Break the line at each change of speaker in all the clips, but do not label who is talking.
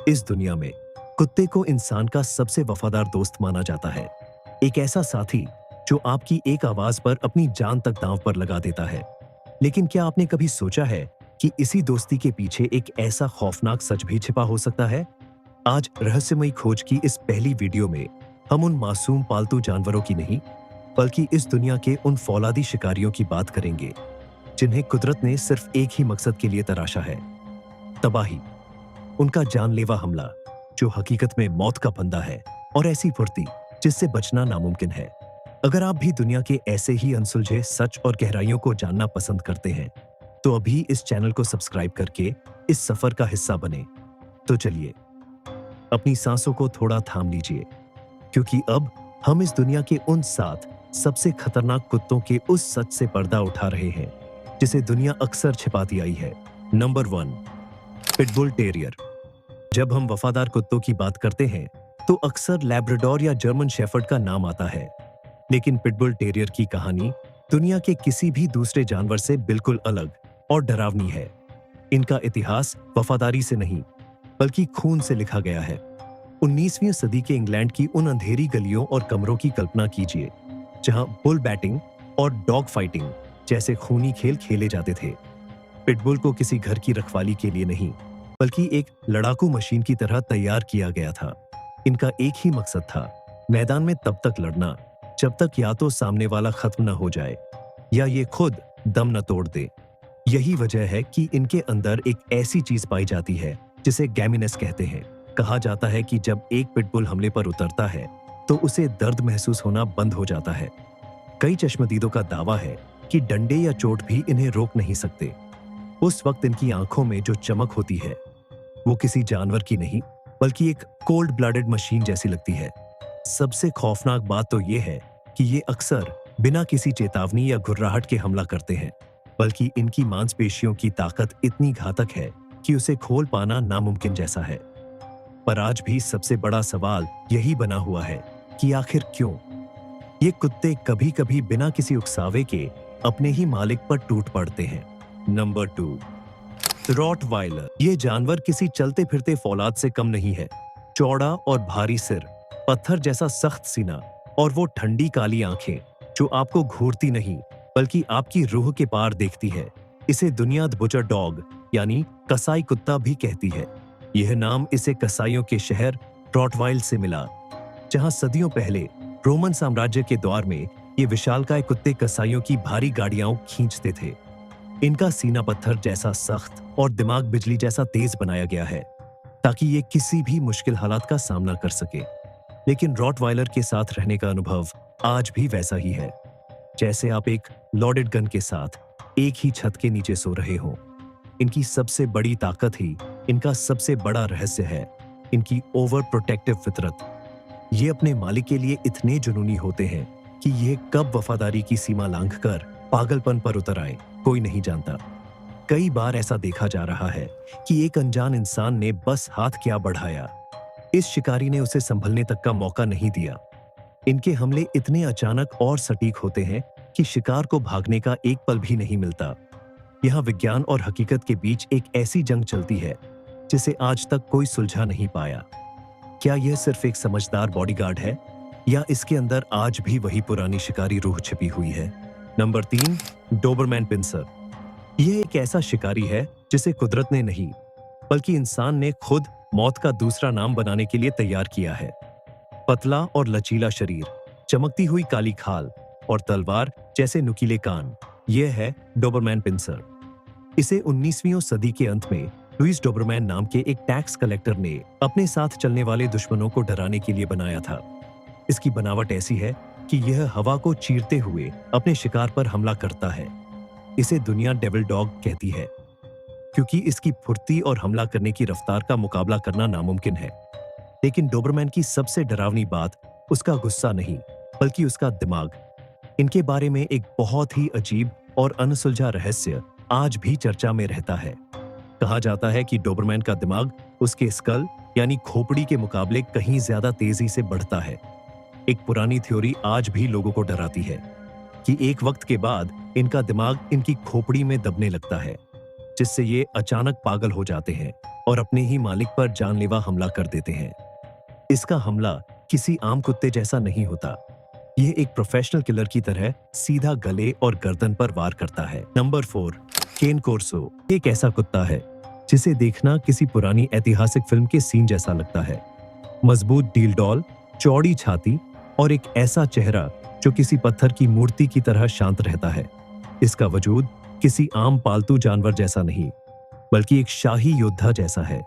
इस दुनिया में कुत्ते को इंसान का सबसे वफादार दोस्त माना जाता है। एक ऐसा साथी जो आपकी एक आवाज पर अपनी जान तक दांव पर लगा देता है। लेकिन क्या आपने कभी सोचा है कि इसी दोस्ती के पीछे एक ऐसा खौफनाक सच भी छिपा हो सकता है? आज रहस्यमयी खोज की इस पहली वीडियो में हम उन मासूम पालतू जानवरों की नहीं, बल्कि इस दुनिया के उन फौलादी शिकारियों की बात करेंगे जिन्हें कुदरत ने सिर्फ एक ही मकसद के लिए तराशा है, तबाही। उनका जानलेवा हमला जो हकीकत में मौत का फंदा है, और ऐसी फुर्ती जिससे बचना नामुमकिन है। अगर आप भी दुनिया के ऐसे ही अनसुलझे सच और गहराइयों को जानना पसंद करते हैं तो अभी इस चैनल को सब्सक्राइब करके इस सफर का हिस्सा बने। तो चलिए अपनी सांसों को थोड़ा थाम लीजिए, क्योंकि अब हम इस दुनिया के उन 7 सबसे खतरनाक कुत्तों के उस सच से पर्दा उठा रहे हैं जिसे दुनिया अक्सर छिपाती आई है। Number 1, pitbull terrier. जब हम वफादार कुत्तों की बात करते हैं तो अक्सर लैब्राडोर या जर्मन शेफर्ड का नाम आता है, लेकिन पिटबुल टेरियर की कहानी दुनिया के किसी भी दूसरे जानवर से बिल्कुल अलग और डरावनी है। इनका इतिहास वफादारी से नहीं, बल्कि खून से लिखा गया है। 19वीं सदी के इंग्लैंड की उन अंधेरी गलियों और कमरों की कल्पना कीजिए जहां बुल बैटिंग और डॉग फाइटिंग जैसे खूनी खेल खेले जाते थे। पिटबुल को किसी घर की रखवाली के लिए नहीं, बल्कि एक लड़ाकू मशीन की तरह तैयार किया गया था। इनका एक ही मकसद था, मैदान में तब तक लड़ना जब तक या तो सामने वाला खत्म न हो जाए या ये खुद दम न तोड़ दे। यही वजह है कि इनके अंदर एक ऐसी चीज पाई जाती है जिसे गैमिनेस कहते हैं। कहा जाता है कि जब एक पिटबुल हमले पर उतरता है तो उसे दर्द महसूस होना बंद हो जाता है। कई चश्मदीदों का दावा है कि डंडे या चोट भी इन्हें रोक नहीं सकते। उस वक्त इनकी आंखों में जो चमक होती है वो किसी जानवर की नहीं, बल्कि एक कोल्ड ब्लडेड मशीन जैसी लगती है। सबसे खौफनाक बात तो ये है कि ये अक्सर बिना किसी चेतावनी या घुर्राहट के हमला करते हैं, बल्कि इनकी मांसपेशियों की ताकत इतनी घातक है कि उसे खोल पाना नामुमकिन जैसा है। पर आज भी सबसे बड़ा सवाल यही बना हुआ है कि आखिर क्यों ये कुत्ते कभी कभी बिना किसी उकसावे के अपने ही मालिक पर टूट पड़ते हैं। Number 2, Rottweiler. ये जानवर किसी चलते फिरते फौलाद से कम नहीं है। चौड़ा और भारी सिर, पत्थर जैसा सख्त सीना और वो ठंडी काली आंखें जो आपको घूरती नहीं, बल्कि आपकी रूह के पार देखती है। इसे दुनिया बुचर डॉग यानी कसाई कुत्ता भी कहती है। यह नाम इसे कसाईयों के शहर रॉटवाइल से मिला, जहां सदियों पहले रोमन साम्राज्य के दौर में ये विशालकाय कुत्ते कसाईयों की भारी गाड़ियां खींचते थे। इनका सीना पत्थर जैसा सख्त और दिमाग बिजली जैसा तेज बनाया गया है ताकि ये किसी भी मुश्किल हालात का सामना कर सके। लेकिन रॉटवाइलर के साथ रहने का अनुभव आज भी वैसा ही है, जैसे आप एक लोडेड गन के साथ एक ही छत के नीचे सो रहे हो। इनकी सबसे बड़ी ताकत ही इनका सबसे बड़ा रहस्य है, इनकी ओवर प्रोटेक्टिव फितरत। ये अपने मालिक के लिए इतने जुनूनी होते हैं कि ये कब वफादारी की सीमा लांघकर पागलपन पर उतर आए, कोई नहीं जानता। कई बार ऐसा देखा जा रहा है कि एक अनजान इंसान ने बस हाथ क्या बढ़ाया, इस शिकारी ने उसे संभलने तक का मौका नहीं दिया। इनके हमले इतने अचानक और सटीक होते हैं कि शिकार को भागने का एक पल भी नहीं मिलता। यहाँ विज्ञान और हकीकत के बीच एक ऐसी जंग चलती है जिसे आज तक कोई सुलझा नहीं पाया। क्या यह सिर्फ एक समझदार बॉडीगार्ड है, या इसके अंदर आज भी वही पुरानी शिकारी रूह छिपी हुई है? Number 3, Dobermann pincer. यह एक ऐसा शिकारी है जिसे कुदरत ने नहीं, बल्कि इंसान ने खुद मौत का दूसरा नाम बनाने के लिए तैयार किया है। पतला और लचीला शरीर, चमकती हुई काली खाल और तलवार जैसे नुकीले कान, यह है डोबरमैन पिंसर। इसे 19वीं सदी के अंत में लुइस डोबरमैन नाम के एक टैक्स कलेक्टर ने अपने साथ चलने वाले दुश्मनों को डराने के लिए बनाया था। इसकी बनावट ऐसी है कि यह हवा को चीरते हुए अपने शिकार पर हमला करता है। इसे दुनिया डेविल डॉग कहती है, क्योंकि इसकी फुर्ती और हमला करने की रफ्तार का मुकाबला करना नामुमकिन है। लेकिन डोबरमैन की सबसे डरावनी बात उसका गुस्सा नहीं, बल्कि उसका दिमाग। इनके बारे में एक बहुत ही अजीब और अनसुलझा रहस्य आज भी चर्चा में रहता है। कहा जाता है कि डोबरमैन का दिमाग उसके स्कल यानी खोपड़ी के मुकाबले कहीं ज्यादा तेजी से बढ़ता है। एक पुरानी थ्योरी आज भी लोगों को डराती है कि एक वक्त के बाद इनका दिमाग इनकी खोपड़ी में दबने लगता है, जिससे ये अचानक पागल हो जाते हैं और अपने ही मालिक पर जानलेवा हमला कर देते हैं। इसका हमला किसी आम कुत्ते जैसा नहीं होता। यह एक प्रोफेशनल किलर की तरह सीधा गले और गर्दन पर वार करता है। नंबर 4, केन कोर्सो एक ऐसा कुत्ता है जिसे देखना किसी पुरानी ऐतिहासिक फिल्म के सीन जैसा लगता है। मजबूत डील डॉल, चौड़ी छाती और एक ऐसा चेहरा जो किसी पत्थर की मूर्ति की तरह शांत रहता है। इसका वजूद किसी आम पालतू जानवर जैसा नहीं, बल्कि एक शाही योद्धा जैसा है।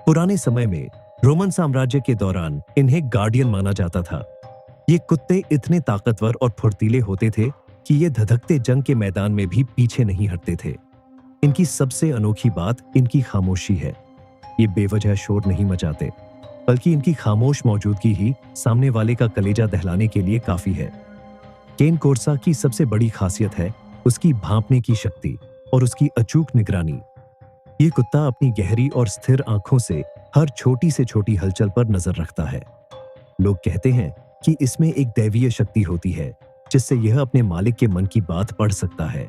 पुराने समय में रोमन साम्राज्य के दौरान इन्हें गार्डियन माना जाता था। ये कुत्ते इतने ताकतवर और फुर्तीले होते थे कि ये धधकते जंग के मैदान में भी पीछे नहीं हटते थे। इनकी सबसे अनोखी बात इनकी खामोशी है। ये बेवजह शोर नहीं मचाते, बल्कि इनकी खामोश मौजूदगी ही सामने वाले का कलेजा दहलाने के लिए काफी है। केन कोर्सा की सबसे बड़ी खासियत है उसकी भांपने की शक्ति और उसकी अचूक निगरानी। ये कुत्ता अपनी गहरी और स्थिर आंखों से हर छोटी से छोटी हलचल पर नजर रखता है। लोग कहते हैं कि इसमें एक दैवीय शक्ति होती है जिससे यह अपने मालिक के मन की बात पढ़ सकता है।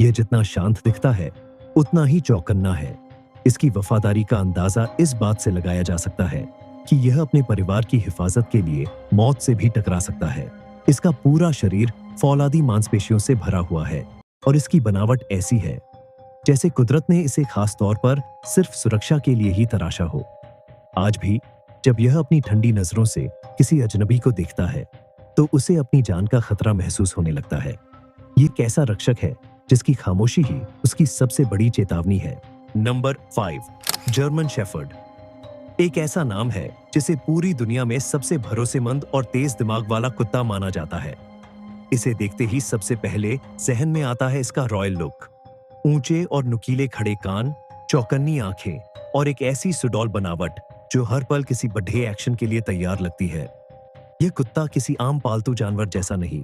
यह जितना शांत दिखता है उतना ही चौकन्ना है। इसकी वफादारी का अंदाजा इस बात से लगाया जा सकता है कि यह अपने परिवार की हिफाजत के लिए मौत से भी टकरा सकता है। इसका पूरा शरीर फौलादी मांसपेशियों से भरा हुआ है और इसकी बनावट ऐसी है जैसे कुदरत ने इसे खास तौर पर सिर्फ सुरक्षा के लिए ही तराशा हो। आज भी जब यह अपनी ठंडी नजरों से किसी अजनबी को देखता है तो उसे अपनी जान का खतरा महसूस होने लगता है। ये कैसा रक्षक है जिसकी खामोशी ही उसकी सबसे बड़ी चेतावनी है। नंबर 5, जर्मन शेफर्ड एक ऐसा नाम है जिसे पूरी दुनिया में सबसे भरोसेमंद और तेज दिमाग वाला कुत्ता माना जाता है। इसे देखते ही सबसे पहले जहन में आता है इसका रॉयल लुक। ऊंचे और नुकीले खड़े कान, चौकन्नी आंखें और एक ऐसी सुडौल बनावट जो हर पल किसी बढ़े एक्शन के लिए तैयार लगती है। यह कुत्ता किसी आम पालतू जानवर जैसा नहीं,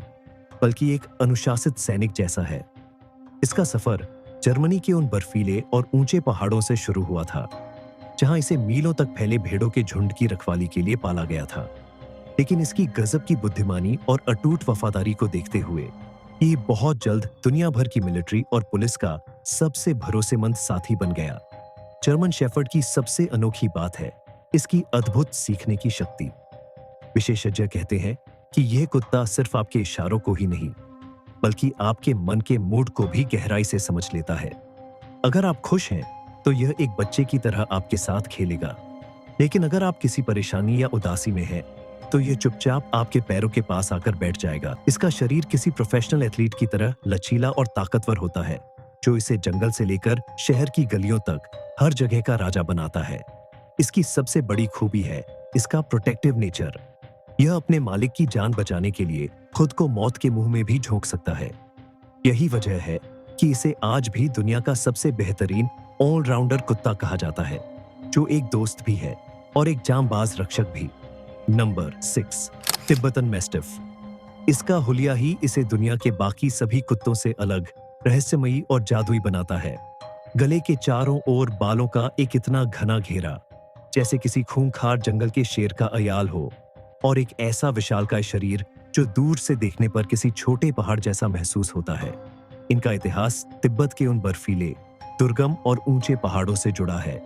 बल्कि एक अनुशासित सैनिक जैसा है। इसका सफर जर्मनी के उन बर्फीले और ऊंचे पहाड़ों से शुरू हुआ था जहां इसे मीलों तक फैले भेड़ों के झुंड की रखवाली के लिए पाला गया था। लेकिन इसकी गजब की बुद्धिमानी और अटूट वफादारी को देखते हुए ये बहुत जल्द दुनिया भर की मिलिट्री और पुलिस का सबसे भरोसेमंद साथी बन गया। जर्मन शेफर्ड की सबसे अनोखी बात है इसकी अद्भुत सीखने की शक्ति। विशेषज्ञ कहते हैं कि यह कुत्ता सिर्फ आपके इशारों को ही नहीं, बल्कि आपके मन के मूड को भी गहराई से समझ लेता है। अगर आप खुश हैं तो यह एक बच्चे की तरह आपके साथ खेलेगा, लेकिन अगर आप किसी परेशानी या उदासी में हैं तो यह चुपचाप आपके पैरों के पास आकर बैठ जाएगा। इसका शरीर किसी प्रोफेशनल एथलीट की तरह लचीला और ताकतवर होता है, जो इसे जंगल से लेकर शहर की गलियों तक हर जगह का राजा बनाता है। इसकी सबसे बड़ी खूबी है इसका प्रोटेक्टिव नेचर। यह अपने मालिक की जान बचाने के लिए खुद को मौत के मुंह में भी झोंक सकता है। यही वजह है कि इसे आज भी दुनिया का सबसे बेहतरीन ऑलराउंडर कुत्ता कहा जाता है, जो एक दोस्त भी है और एक जांबाज रक्षक भी। Number 6, Tibetan mastiff. इसका हुलिया ही इसे दुनिया के बाकी सभी कुत्तों से अलग, रहस्यमयी और जादुई बनाता है। गले के चारों ओर बालों का एक इतना घना घेरा जैसे किसी खूंखार जंगल के शेर का अयाल हो, और एक ऐसा विशालकाय शरीर जो दूर से देखने पर किसी छोटे पहाड़ जैसा महसूस होता है। इनका इतिहास तिब्बत के उन बर्फीले, दुर्गम और ऊंचे पहाड़ों से जुड़ा है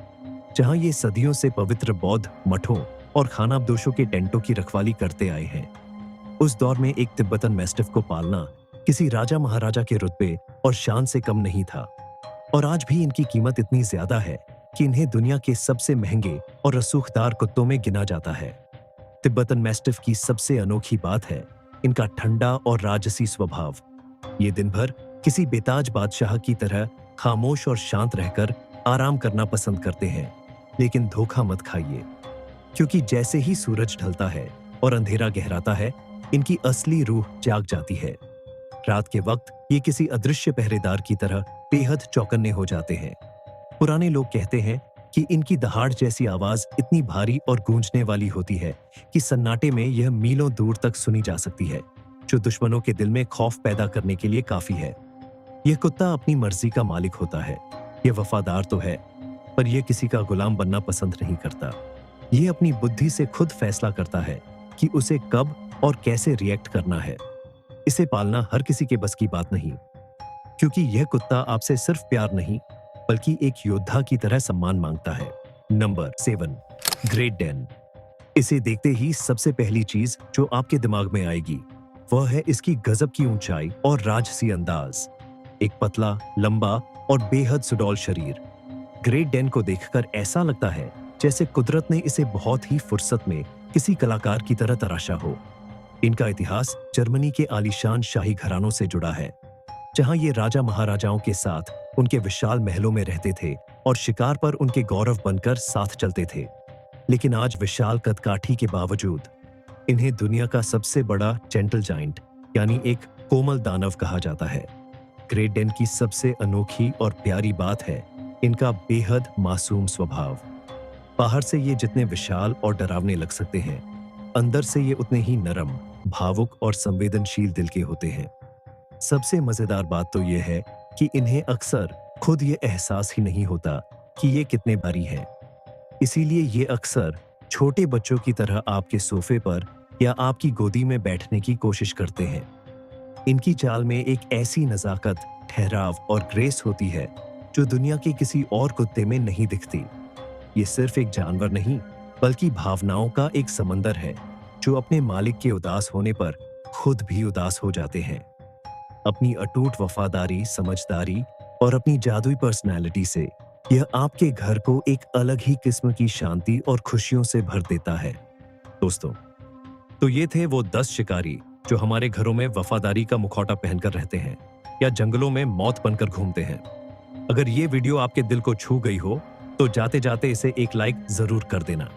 जहां ये सदियों से पवित्र बौद्ध मठों और खानाबदोशों के टेंटों की रखवाली करते आए हैं। उस दौर में एक तिब्बतन मैस्टिफ को पालना किसी राजा महाराजा के रुतबे और शान से कम नहीं था, और आज भी इनकी कीमत इतनी ज्यादा है कि इन्हें दुनिया के सबसे महंगे और रसूखदार कुत्तों में गिना जाता है। तिब्बतन मैस्टिफ की सबसे अनोखी बात है इनका ठंडा और राजसी स्वभाव। ये दिन भर किसी बेताज बादशाह की तरह खामोश और शांत रहकर आराम करना पसंद करते हैं, लेकिन धोखा मत खाइए, क्योंकि जैसे ही सूरज ढलता है और अंधेरा गहराता है, इनकी असली रूह जाग जाती है। रात के वक्त ये किसी अदृश्य पहरेदार की तरह बेहद चौकन्ने हो जाते हैं। पुराने लोग कहते हैं कि इनकी दहाड़ जैसी आवाज इतनी भारी और गूंजने वाली होती है कि सन्नाटे में यह मीलों दूर तक सुनी जा सकती है, जो दुश्मनों के दिल में खौफ पैदा करने के लिए काफी है। यह कुत्ता अपनी मर्जी का मालिक होता है। यह वफादार तो है, पर यह किसी का गुलाम बनना पसंद नहीं करता। यह अपनी बुद्धि से खुद फैसला करता है कि उसे कब और कैसे रिएक्ट करना है। इसे पालना हर किसी के बस की बात नहीं, क्योंकि यह कुत्ता आपसे सिर्फ प्यार नहीं, बल्कि एक योद्धा की तरह सम्मान मांगता है। Number 7, great Dan. इसे देखते ही सबसे पहली चीज जो आपके दिमाग में आएगी वह है इसकी गजब की ऊंचाई और राजसी अंदाज। एक पतला, लंबा और बेहद सुडौल शरीर। ग्रेट डैन को देखकर ऐसा लगता है जैसे कुदरत ने इसे बहुत ही फुर्सत में किसी कलाकार की तरह तराशा हो। इनका इतिहास जर्मनी के आलीशान शाही घरानों से जुड़ा है, जहां ये राजा महाराजाओं के साथ उनके विशाल महलों में रहते थे और शिकार पर उनके गौरव बनकर साथ चलते थे। लेकिन आज विशाल कदकाठी के बावजूद इन्हें दुनिया का सबसे बड़ा जेंटल जाइंट यानी एक कोमल दानव कहा जाता है। ग्रेट डैन की सबसे अनोखी और प्यारी बात है इनका बेहद मासूम स्वभाव। बाहर से ये जितने विशाल और डरावने लग सकते हैं, अंदर से ये उतने ही नरम, भावुक और संवेदनशील दिल के होते हैं। सबसे मजेदार बात तो ये है कि इन्हें अक्सर खुद ये एहसास ही नहीं होता कि ये कितने भारी हैं। इसीलिए ये अक्सर छोटे बच्चों की तरह आपके सोफे पर या आपकी गोदी में बैठने की कोशिश करते हैं। इनकी चाल में एक ऐसी नजाकत, ठहराव और ग्रेस होती है जो दुनिया के किसी और कुत्ते में नहीं दिखती। ये सिर्फ एक जानवर नहीं, बल्कि भावनाओं का एक समंदर है जो अपने मालिक के उदास होने पर खुद भी उदास हो जाते हैं। अपनी अटूट वफादारी, समझदारी और अपनी जादुई पर्सनैलिटी से यह आपके घर को एक अलग ही किस्म की शांति और खुशियों से भर देता है। दोस्तों, तो ये थे वो 10 शिकारी जो हमारे घरों में वफादारी का मुखौटा पहनकर रहते हैं या जंगलों में मौत बनकर घूमते हैं। अगर ये वीडियो आपके दिल को छू गई हो तो जाते जाते इसे एक लाइक जरूर कर देना।